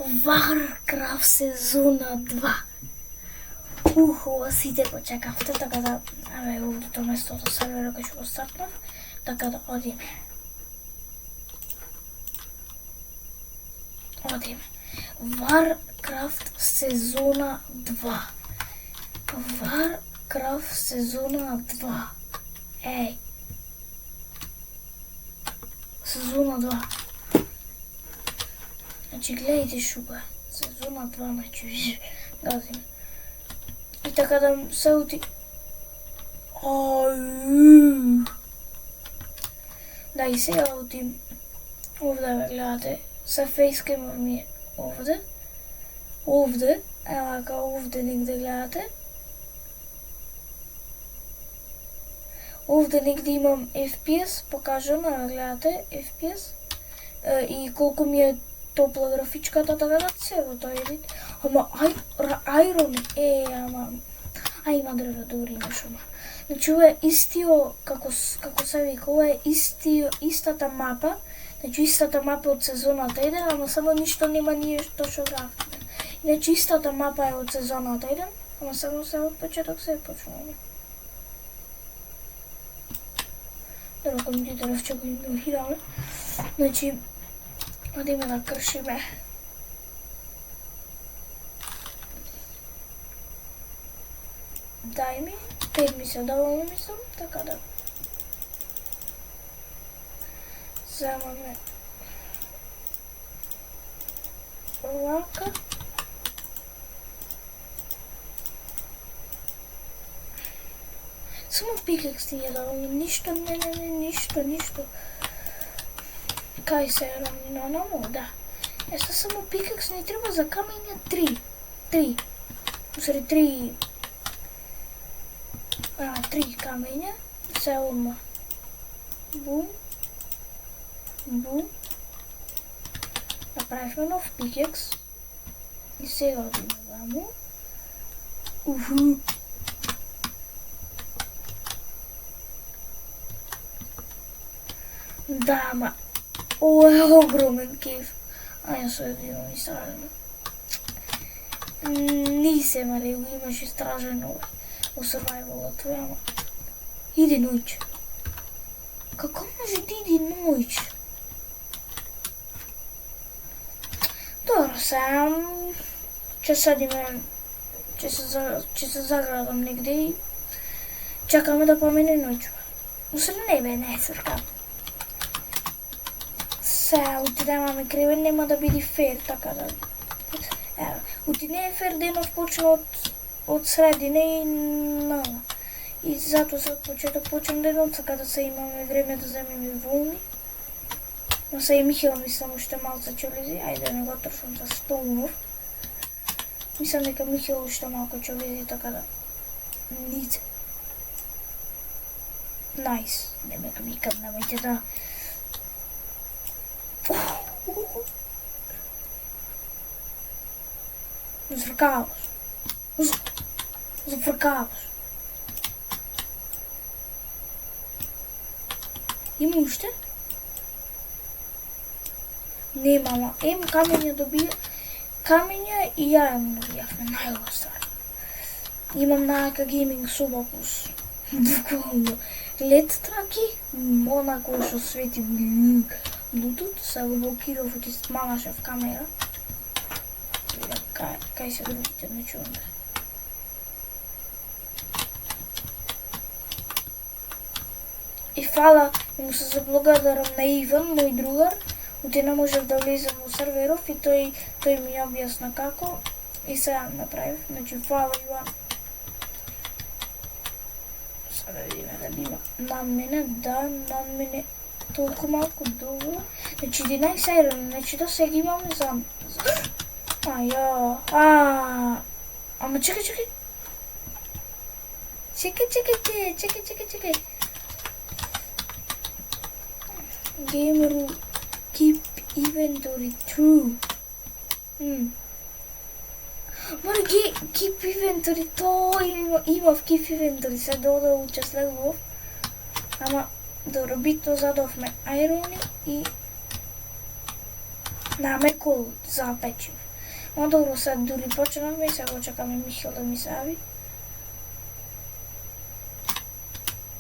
Warcraft сезона 2. Сите го чекавте, така да, овдето местото сервера кој ќе го стартнав, така да одиме. Warcraft сезона 2. Warcraft сезона 2. Еј. Сезона 2. Значи, гледайте шуга. Сезона 2, значи, газиме. И така да се ути... Да, и сега утим овде, бе, гледате. Се фейскемот ми е овде. Овде, ева ка овде негде гледате. Овде негде имам FPS, покажано, ева гледате, FPS. И колку ми е топла графичката, така да се во тој вид. Ама, Iron, ама... има дрво, добри имаш, ама. Значи, ова е истио, како се вика, ова е истата мапа, значи истата мапа од сезоната 1, ама само ништо нема ние што шо графиме. Значи, истата мапа е од сезоната 1, ама само се од почеток се почнува. Добро, компјутеров ќе го игнорираме. Значи, одиме да кршиме. Дај ми, 5 ми се доволно мислам, така да. Земаме лака. Само пикекс ни е доволно, ништо, ништо. Кај се е равнина намо, да. Еста само пикекс ни треба за камења 3. Усреди 3 камења. Се одма. Бум. Направивме нов пикекс. И сега одиме ваму. Да, ама ова е огромен кеф. Ајде се одивам истражено. Нисем, али го имаш истражено во survival-от твоја, ама иди ноќ. Како може да иди ноќ? Добро, сега ќе седиме, ќе се заградам негде и чекаме да помине ноќ. Усред небе не е свркам. Сега отидемаме кревен, нема да биде фер, така да... Ева, ути не е фер денов почна од средина и нала. И затоа се од почеток почнам денот, така да се имаме време да земеме волни. Но се и Михел мислам уште малце ќе влези, ајде не го трошам за столнов. Мислам дека Михел уште малко ќе влези, така да... Нице. Најс. Нема да викам, немајте да... Зафркаваш. Има уште? Нема, ама камења добија. Камења и јајам добијавме, најгола ствар. Имам најака гейминг соба плюс. Буквално. LED траки, онако што свети Bluetooth, се го блокирав оти малашев камера. Кај се другите, не чувам бе. И фала, му се заблагодарам на Иван, мој другар, оти не можев да влезам во серверов и тој ми објасна како и сега направив, значи фала Иван. Сега да видиме да бима над мене толку малку добро. Значи 11 iron, значи да сега имаме за... Ама чекај. Чекај. Game rule, keep inventory true. Мора keep inventory, имав keep inventory, се додал учеслегував. Ама добро, битно задовме айрони и намекол запечиме. Но добро, сега дури почнавме и сега го чекаме Михел да ми се јави.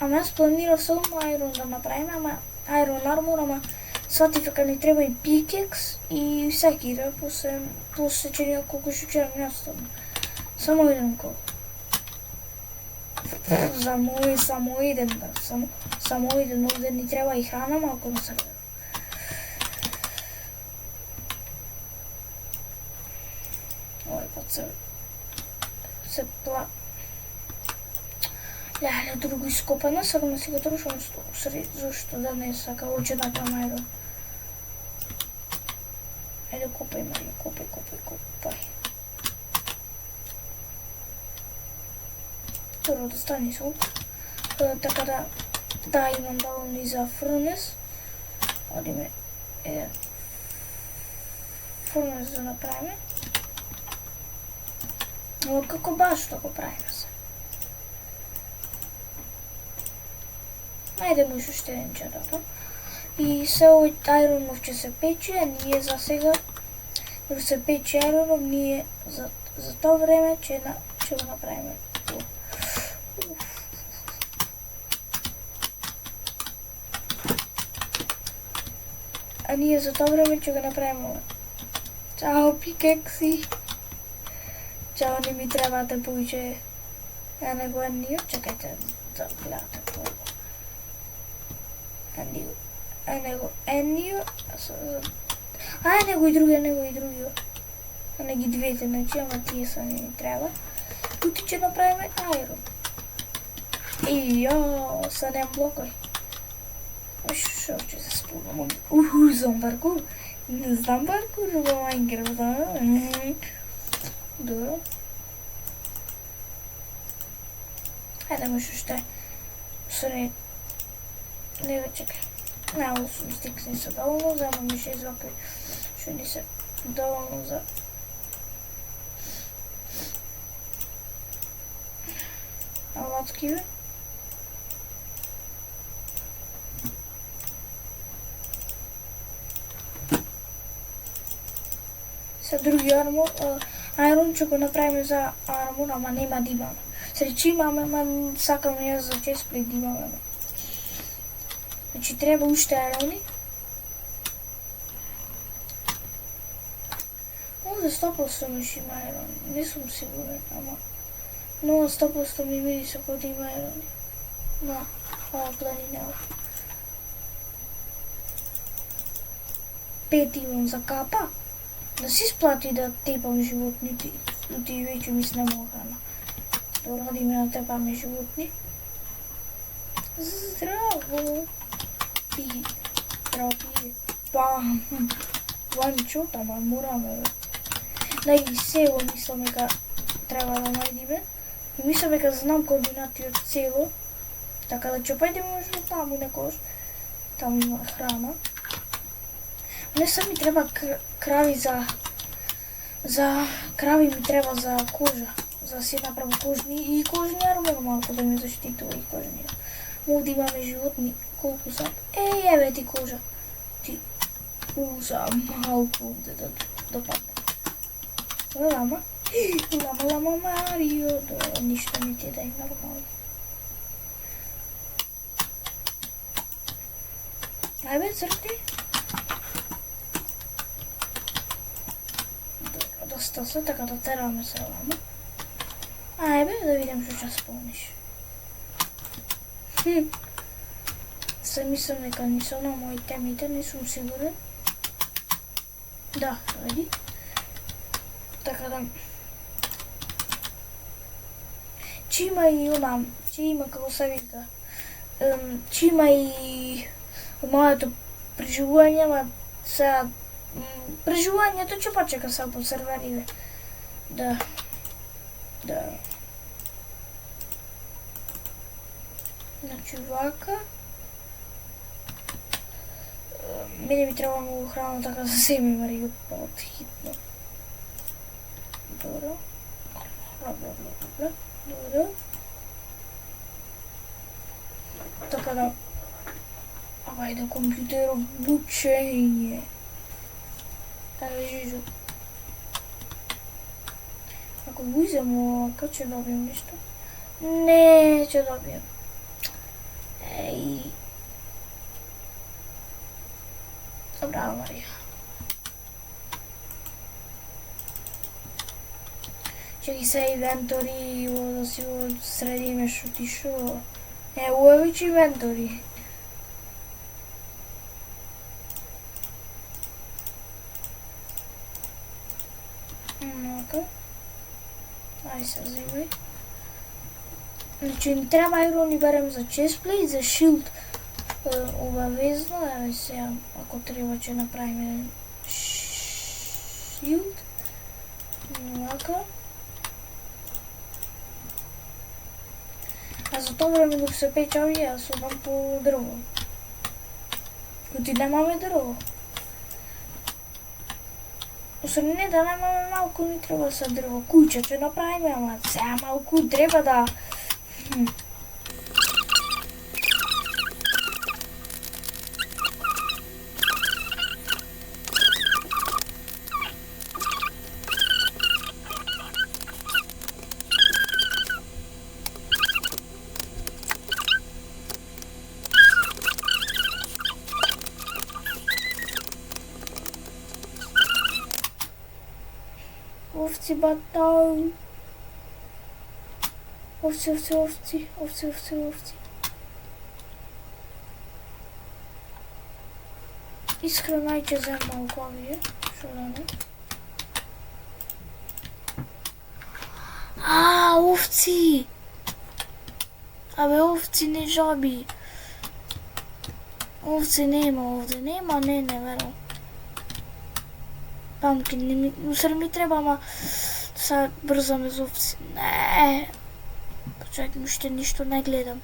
Ама јас планирав само Iron да направиме, ама Iron Armor, ама сватив дека ни треба и пикекс и секира, после че неколку шучера не остана. Само еден кол. Само еден, брат, само еден, овде ни треба и храна малку на сервер. Овој пат се Леле, друго ископано, сега не си го трошам зашто да не сака оче да камајро. Ајде, копај, Марија, копај. Добро, да стани сол. Така да имам доволно и за фурнес. Одиме еден фурнес да направиме. Но како баш да го правиме се? Ајде му уште еден чадото. И се овој ајронов ќе се пече, а ние за сега, док се пече ајронов, ние за тоа време ќе го направиме. А ние за тоа време ќе го направиме ова. Чао, пикекси! Чао, не ми требате повеќе него еннио. Чекајте да гледате тоа. Еннио. А, него и другиот. А не ги двете, значи, ама тие са не ни треба. Тути ќе направиме ајрон. Ијо, са нем блокој. Шо ќе се спомнам? Знам паркур. Не знам паркур во Майнкрафт, да? Добро. Ајде му уште. Сори. Не го чекай. Не, ово сум стикс не се доволно, замам ми 6 вакви, што ни се доволно за... алатки, бе. Са други армор, ајрон ќе го направиме за армор, ама нема да имаме. Сречи имаме, ама сакам јас за честплейт да имаме. Значи треба уште ајрони. Овде 100% миш има ајрони. Не сум сигурен, ама... Но 100% ми види се кога има ајрони. На, ова планина. 5 имам за капа. Да си сплати да тепам животни, ти веќе ми снема храна. Добро, одиме да тепаме животни. Здраво! Пи, Ванчо, тама мораме. Да и село мислам дека треба да најдиме. И мислам дека знам координати од село. Така да ќе појдеме може таму некош. Таму има храна. Не са ми треба крави за крави ми треба за кожа. За да си направам кожни и кожни армор малку да ми заштитува и кожни. Мога да имаме животни. Колку са? Еве ти кожа. Ти уза малку да падне. Лама Марио. Ништо ми ти дај нормално. Ајде црти. Доста се, така да тераме се лама. Ајде да видим што ќе спомниш. Се мислам дека не се на мои темите, не сум сигурен. Да, види. Така да... Че има и онам, че има како се вика. Че има и моето преживување, ама сега... Преживувањето ќе почека сега по сервериве. Да. Значи вака. Мене ми треба многу храна, така за себе Марио под хитно. Добро. Добро. Така да... Ајде, компјутеров обучење. Ајде, Жижу. Ако го иземо, како ќе добием нешто? Не, ќе добием. Еј. Браво, Марија. Ќе ги се инвентори, да си го средиме шо ти шо. Ево е веќе инвентори. Ај се вземај. Значи, ни треба айрон и барем за честплейт, за шилд обавезно. Еве сега, ако треба ќе направиме шилд. Вака. А за тоа време док се печам и јас одам по дрво. Коти немаме дрво. Освен не да немаме малку, ни треба са дрво. Куќа ќе направиме, ама сега малку треба да... Овци батал. Овци. Искрено ќе земам малку овие, шо да не. Овци! Абе, овци не жаби. Овци нема овде, нема, не верам. Памкин, усер ми треба, ама сега брзаме за овци. Не! Почекам, уште ништо не гледам.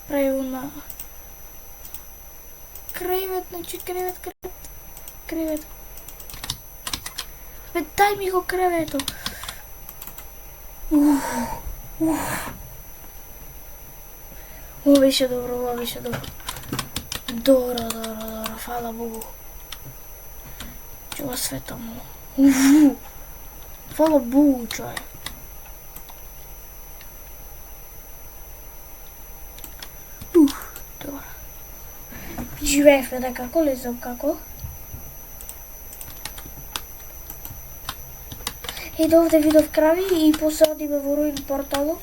Правилно. Кревет, значи кревет. Бе, дай ми го кревето. Ова беше добро. Добро, фала Богу. Чува света му. Фала Богу, човек. Добро. Живеевме да како, лезам како. Ед овде видов крави и после одиме во руин порталот.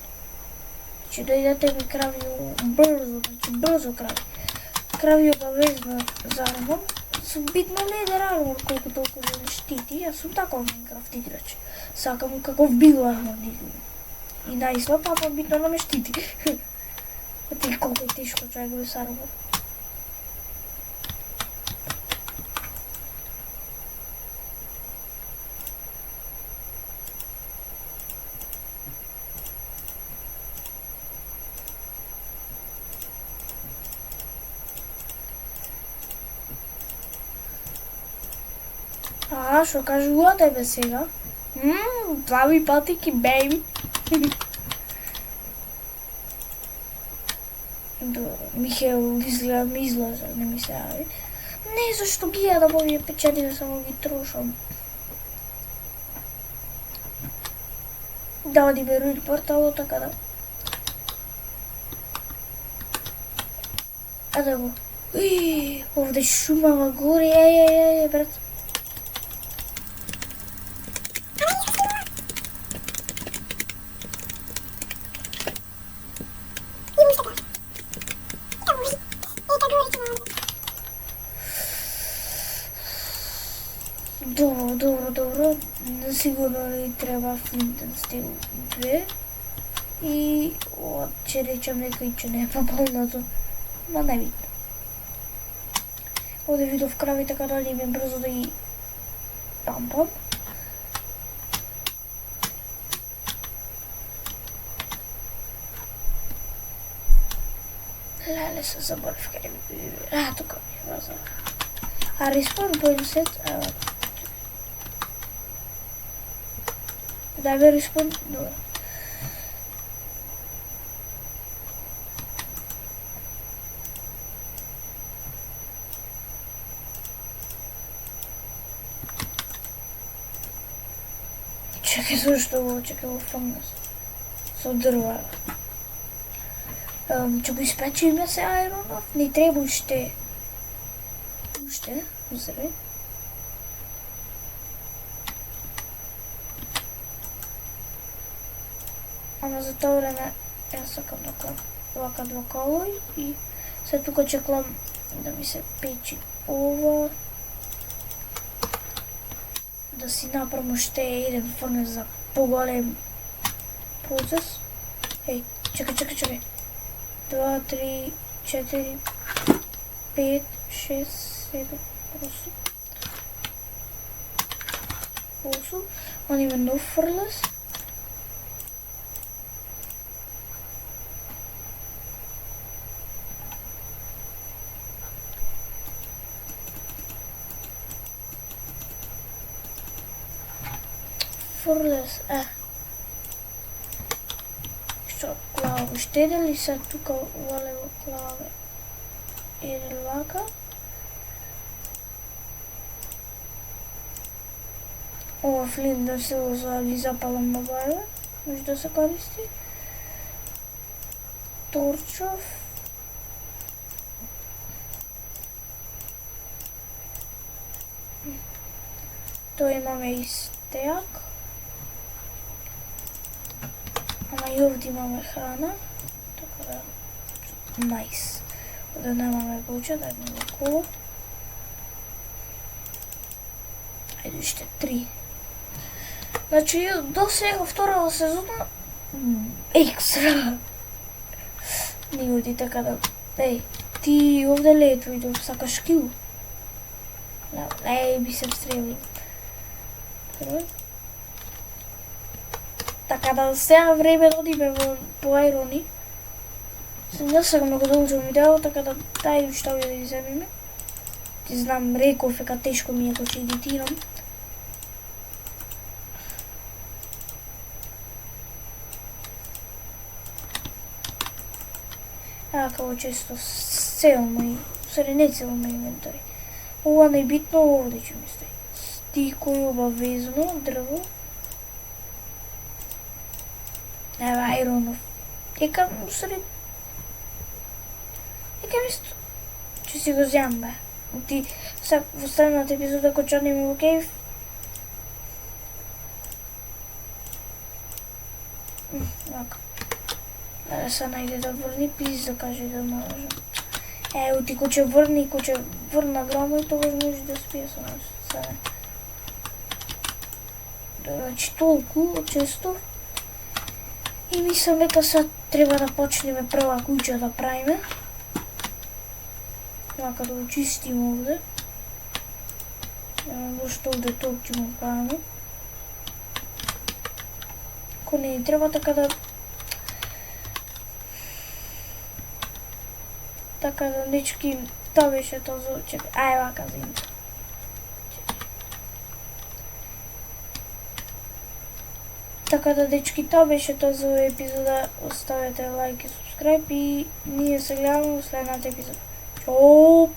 Значи дојдете ми крави брзо крави. Крави обавезно за армор. Сум битно ледер армор колку толку да не штити. Јас сум таков Майнкрафт играч. Сакам каков бил армор и најслаб, ама битно да ме штити. Ти колку е тешко човек без армор. Шо кажува тебе сега? Плави патики, бейби. Михаел изгледа ми излаза, не ми се јави. Не, зашто ги јадам овие печени, само ги трошам. Да одиме руин портало, така да. А да го. Овде шумава горе, еј, брат. Добро. Сигурно ли треба флинтен стил 2 и ќе речем некој че не е пополнато, но не битно. Овде видов крави, така да одиме брзо да ги пампам. Леле, се заборив кај ми. Тука ми е база. А респон појм сет, ево. Дај бе респон, добро. Чекай, зашто го чекай во фангас? Со дрва. Ќе го испечиме се аеронов? Не треба уште. Уште, узри. Ама за тоа време јас сакам да клам вака два колои и се тука ќе клам да ми се печи ова. Да си направам уште еден фрнес за поголем процес. Еј, чекај. 2, 3, 4, 5, 6, 7, 8. Он има нов фрлес. Фрлес, Што глава уште еден ли се тука вале во глава? Еден вака. Ова флин да се за ги запалам на бајле, може да се користи. Торчов. Тоа имаме и стеак. Ама и овде имаме храна. Така да, најс. Да немаме буча, да имаме кола. Ајде уште 3. Значи, до сега втората сезона екстра. Не оди така да... Еј, ти овде ли е твојдо, сакаш кил? Не, би се встрели. Така да сега време да одиме по аерони. Не сакам да го доучам видео, така да дај уште овие да ги земеме. Ти знам, реков дека тешко ми е кога ќе едитирам. Како често цел мој, не цел мој инвентари. Ова најбитно овде ќе ми стои. Стикој обавезно, дрво. Ева аеронов. Дека усред. Дека место. Ќе си го зјам бе. Ти са во следната епизода кој чанеме во кейв. Вака. Да се најде да врни, плиз да каже да можам. Ево ти кој ќе врни, кој ќе врна грамо и тогаш може да спие со нас. Значи толку често. И мислам дека сега треба да почнеме прва куќа да правиме. Вака да го чистиме овде. Бошто овде толку ќе му правиме. Ако не треба така да... Така да дечки, тоа беше тоа за... Чекай, ај вака за интро. Така да дечки, тоа беше тоа за епизода. Оставете лайк и субскрайб и ние се гледаме во следната епизода. Чоп!